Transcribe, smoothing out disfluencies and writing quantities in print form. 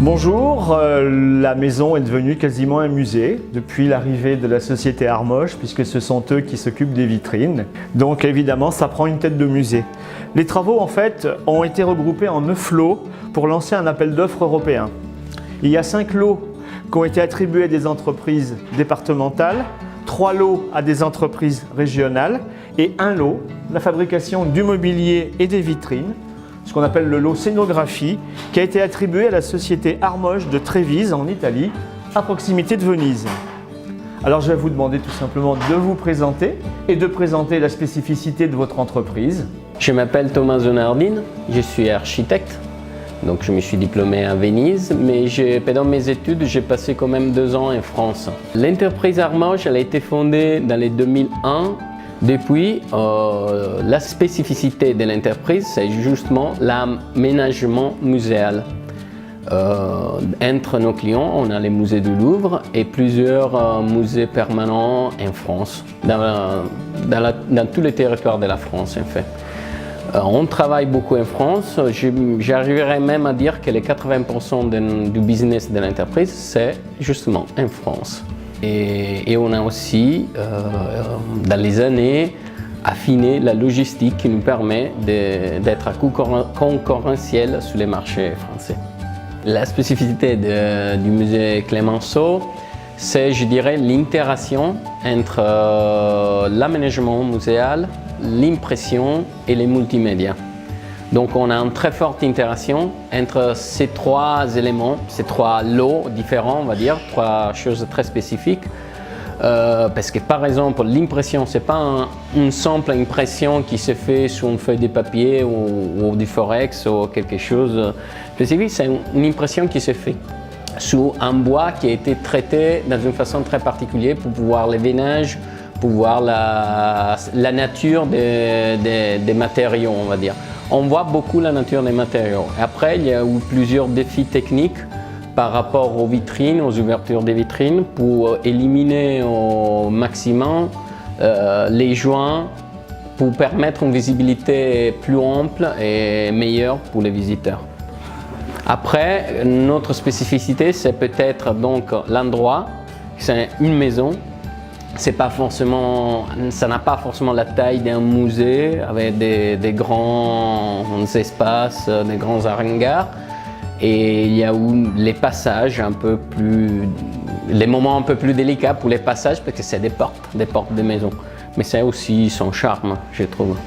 Bonjour, la maison est devenue quasiment un musée depuis l'arrivée de la société Armoche, puisque ce sont eux qui s'occupent des vitrines. Donc évidemment, ça prend une tête de musée. Les travaux en fait ont été regroupés en 9 lots pour lancer un appel d'offres européen. Il y a 5 lots qui ont été attribués à des entreprises départementales, 3 lots à des entreprises régionales et un lot, la fabrication du mobilier et des vitrines, ce qu'on appelle le lot scénographie, qui a été attribué à la société Armoche de Trévise en Italie, à proximité de Venise. Alors je vais vous demander tout simplement de vous présenter et de présenter la spécificité de votre entreprise. Je m'appelle Thomas Zonardine, je suis architecte, donc je me suis diplômé à Venise, mais pendant mes études, j'ai passé quand même 2 ans en France. L'entreprise Armoche, elle a été fondée dans les 2001. Depuis, la spécificité de l'entreprise, c'est justement l'aménagement muséal. Entre nos clients, on a les musées du Louvre et plusieurs musées permanents en France, dans tous les territoires de la France en fait. On travaille beaucoup en France, j'arriverais même à dire que les 80% du business de l'entreprise, c'est justement en France. Et on a aussi, dans les années, affiné la logistique qui nous permet d'être concurrentiel sur les marchés français. La spécificité du musée Clemenceau, c'est, je dirais, l'interaction entre l'aménagement muséal, l'impression et les multimédias. Donc on a une très forte interaction entre ces 3 éléments, ces 3 lots différents, on va dire, 3 choses très spécifiques. Parce que par exemple, l'impression, ce n'est pas une simple impression qui se fait sur une feuille de papier ou du forex ou quelque chose de spécifique, c'est une impression qui se fait sur un bois qui a été traité dans une façon très particulière pour voir les veinages, pour voir la nature des matériaux, on va dire. On voit beaucoup la nature des matériaux. Après, il y a eu plusieurs défis techniques par rapport aux vitrines, aux ouvertures des vitrines, pour éliminer au maximum les joints, pour permettre une visibilité plus ample et meilleure pour les visiteurs. Après, notre spécificité, c'est peut-être donc l'endroit, c'est une maison. Ça n'a pas forcément la taille d'un musée avec des grands espaces, des grands hangars. Et il y a eu les passages les moments un peu plus délicats pour les passages parce que c'est des portes de maison. Mais c'est aussi son charme, je trouve.